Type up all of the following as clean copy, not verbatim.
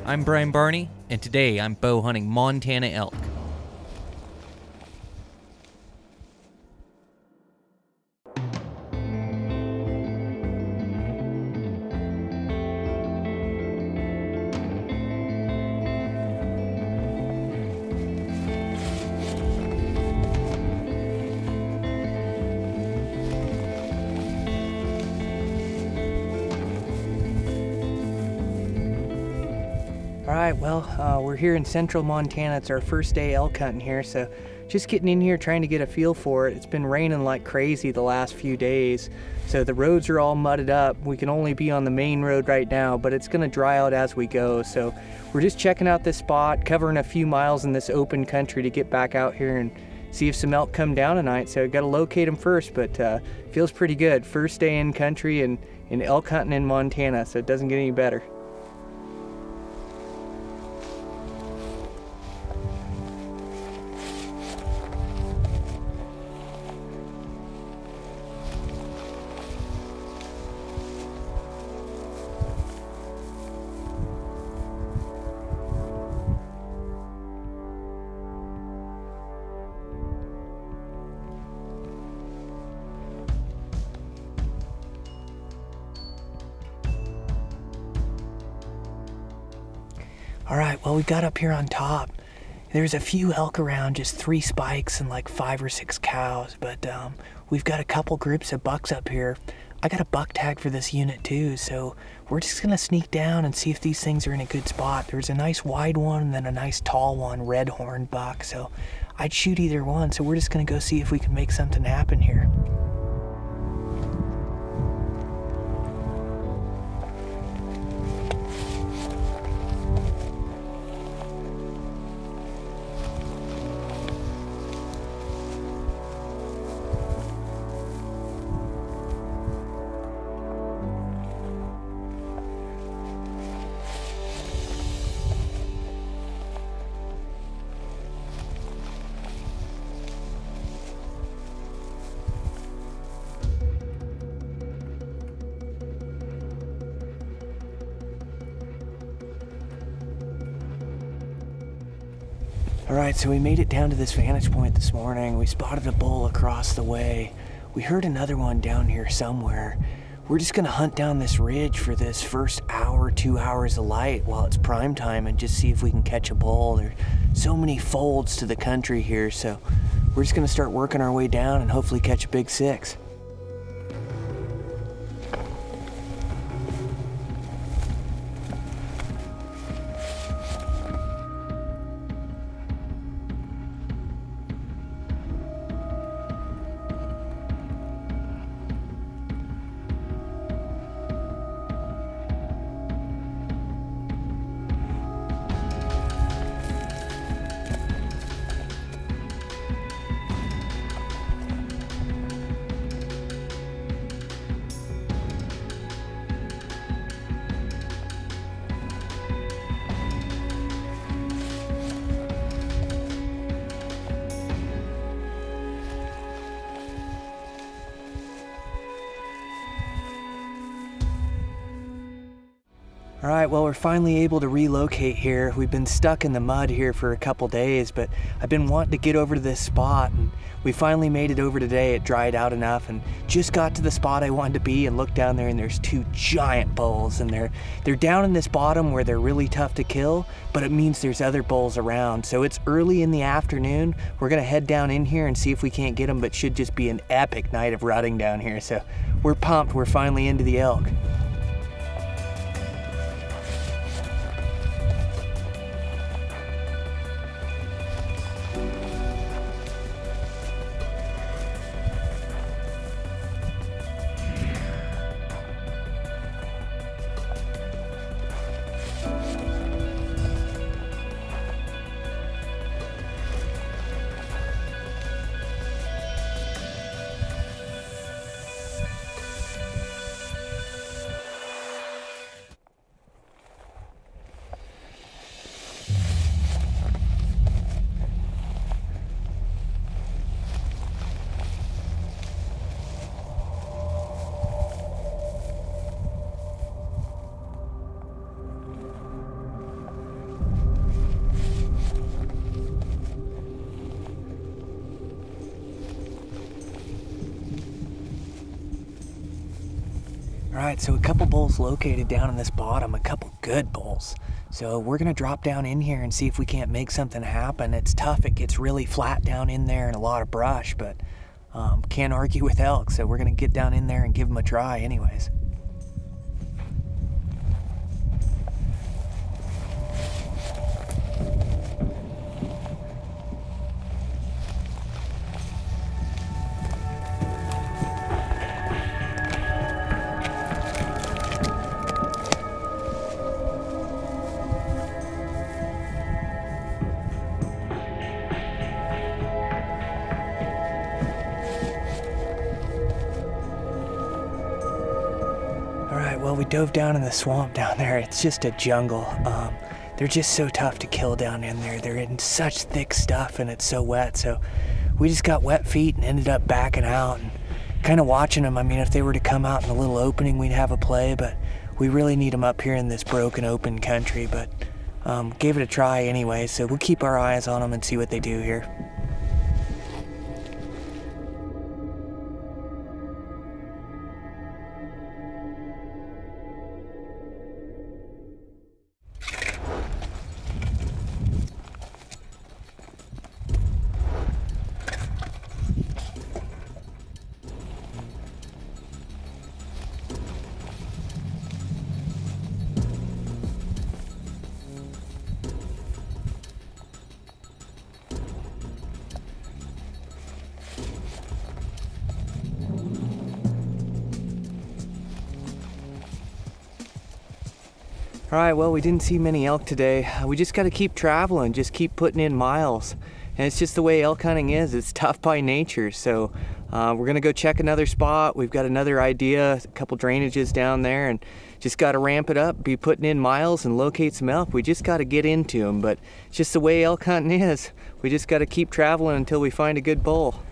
I'm Brian Barney, and today I'm bow hunting Montana elk. Alright, well, we're here in central Montana. It's our first day elk hunting here, so just getting in here trying to get a feel for it. It's been raining like crazy the last few days, so the roads are all mudded up. We can only be on the main road right now, but it's going to dry out as we go. So we're just checking out this spot, covering a few miles in this open country to get back out here and see if some elk come down tonight. So got to locate them first, but feels pretty good. First day in country and elk hunting in Montana, so it doesn't get any better. All right, well, we got up here on top. There's a few elk around, just 3 spikes and like 5 or 6 cows, but we've got a couple groups of bucks up here. I got a buck tag for this unit too, so we're just gonna sneak down and see if these things are in a good spot. There's a nice wide one and then a nice tall one, red horned buck, so I'd shoot either one. So we're just gonna go see if we can make something happen here. Alright, so we made it down to this vantage point this morning. We spotted a bull across the way. We heard another one down here somewhere. We're just gonna hunt down this ridge for this first hour, 2 hours of light while it's prime time and just see if we can catch a bull. There's so many folds to the country here, so we're just gonna start working our way down and hopefully catch a big 6. All right, well, we're finally able to relocate here. We've been stuck in the mud here for a couple days, but I've been wanting to get over to this spot, and we finally made it over today. It dried out enough and just got to the spot I wanted to be and looked down there, and there's 2 giant bulls, and they're down in this bottom where they're really tough to kill, but it means there's other bulls around. So it's early in the afternoon. We're gonna head down in here and see if we can't get them, but should just be an epic night of rutting down here. So we're pumped. We're finally into the elk. All right, so a couple bulls located down in this bottom, a couple good bulls. So we're gonna drop down in here and see if we can't make something happen. It's tough, it gets really flat down in there and a lot of brush, but can't argue with elk, so we're gonna get down in there and give them a try anyways. Well, we dove down in the swamp down there. It's just a jungle. They're just so tough to kill down in there. They're in such thick stuff and it's so wet. So we just got wet feet and ended up backing out and kind of watching them. I mean, if they were to come out in a little opening, we'd have a play, but we really need them up here in this broken open country. But gave it a try anyway, so we'll keep our eyes on them and see what they do here. All right, well, we didn't see many elk today. We just got to keep traveling, just keep putting in miles. And it's just the way elk hunting is. It's tough by nature. So we're gonna go check another spot. We've got another idea, a couple drainages down there, and just got to ramp it up, be putting in miles and locate some elk. We just got to get into them, but it's just the way elk hunting is. We just got to keep traveling until we find a good bull.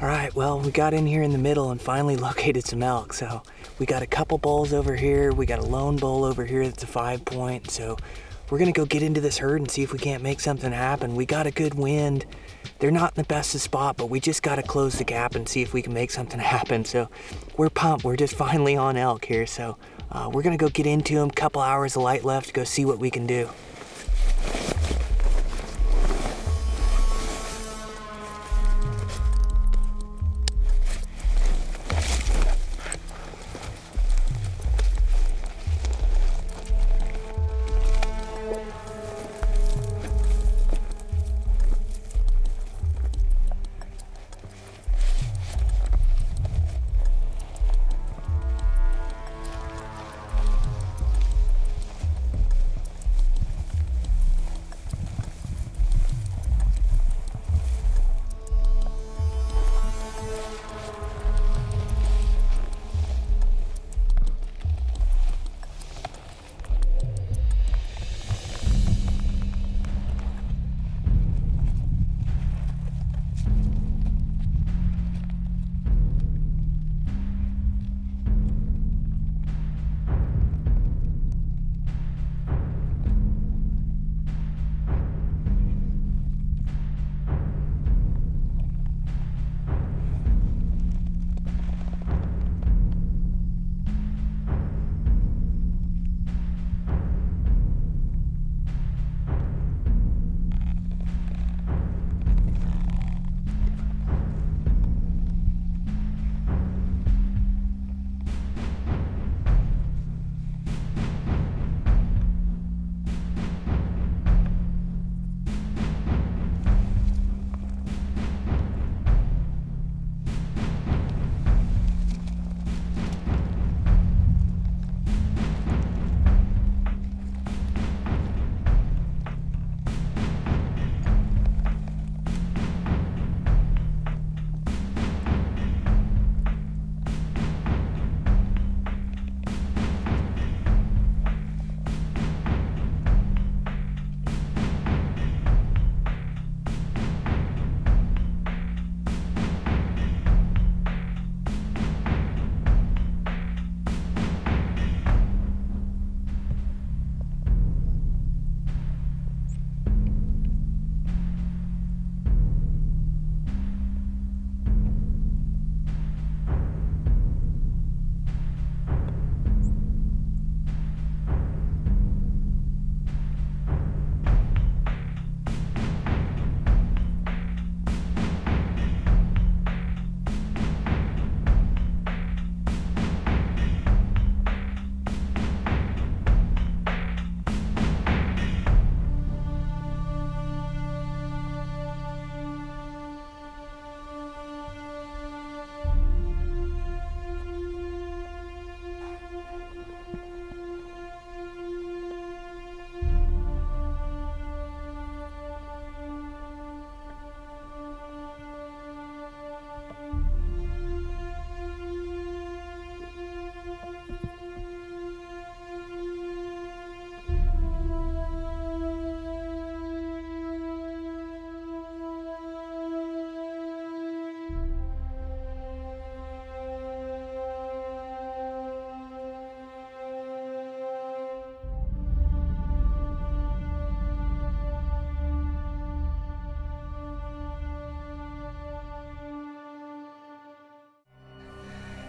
All right, well, we got in here in the middle and finally located some elk. So we got a couple bulls over here. We got a lone bull over here that's a 5-point. So we're gonna go get into this herd and see if we can't make something happen. We got a good wind. They're not in the best of spot, but we just gotta close the gap and see if we can make something happen. So we're pumped. We're just finally on elk here. So we're gonna go get into them. Couple hours of light left to go see what we can do.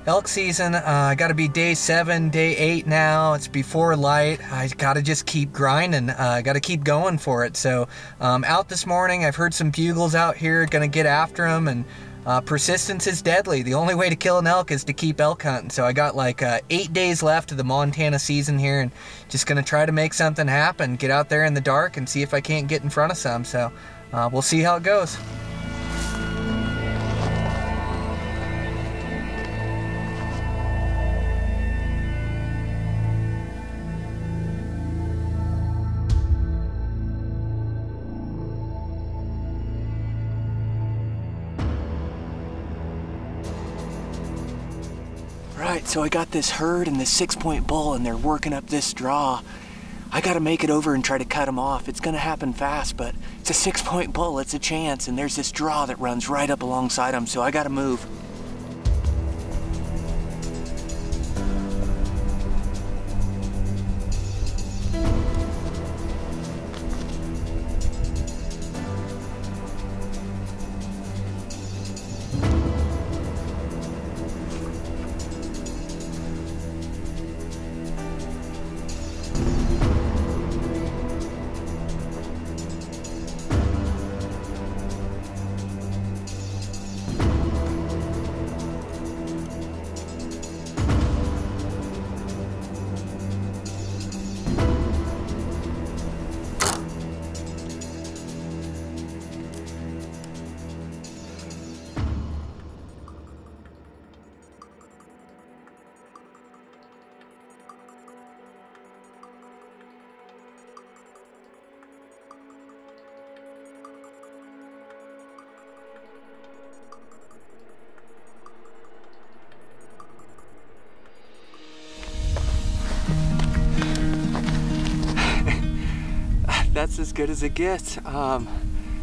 Elk season, I gotta be day 7, day 8 now. It's before light. I gotta just keep grinding. I gotta keep going for it. So out this morning, I've heard some bugles out here, gonna get after them, and persistence is deadly. The only way to kill an elk is to keep elk hunting. So I got like 8 days left of the Montana season here, and just gonna try to make something happen. Get out there in the dark and see if I can't get in front of some. So we'll see how it goes. Right, so I got this herd and this 6-point bull, and they're working up this draw. I gotta make it over and try to cut them off. It's gonna happen fast, but it's a 6-point bull, it's a chance, and there's this draw that runs right up alongside them, so I gotta move. That's as good as it gets.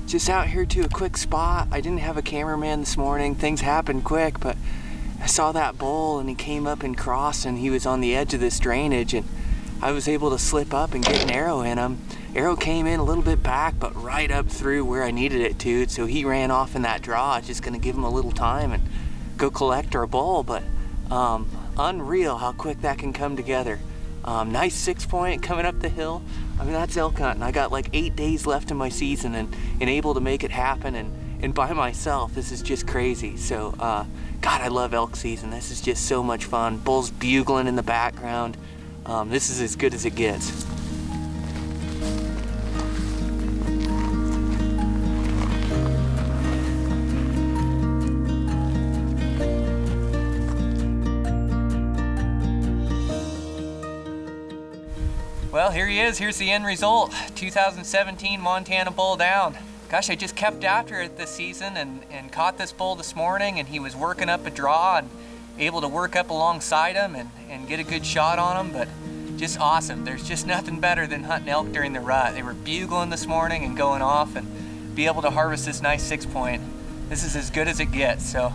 Just out here to a quick spot. I didn't have a cameraman this morning. Things happened quick, but I saw that bull and he came up and crossed, and he was on the edge of this drainage, and I was able to slip up and get an arrow in him. Arrow came in a little bit back, but right up through where I needed it to, so he ran off in that draw. It's just gonna give him a little time and go collect our bull, but unreal how quick that can come together. Nice 6-point coming up the hill. I mean, that's elk hunting. I got like 8 days left in my season, and able to make it happen, and by myself. This is just crazy. So, God, I love elk season. This is just so much fun. Bulls bugling in the background. This is as good as it gets. Well, here he is. Here's the end result. 2017 Montana bull down. Gosh, I just kept after it this season and caught this bull this morning, and he was working up a draw and able to work up alongside him and get a good shot on him, but just awesome. There's just nothing better than hunting elk during the rut. They were bugling this morning and going off, and be able to harvest this nice 6-point. This is as good as it gets. So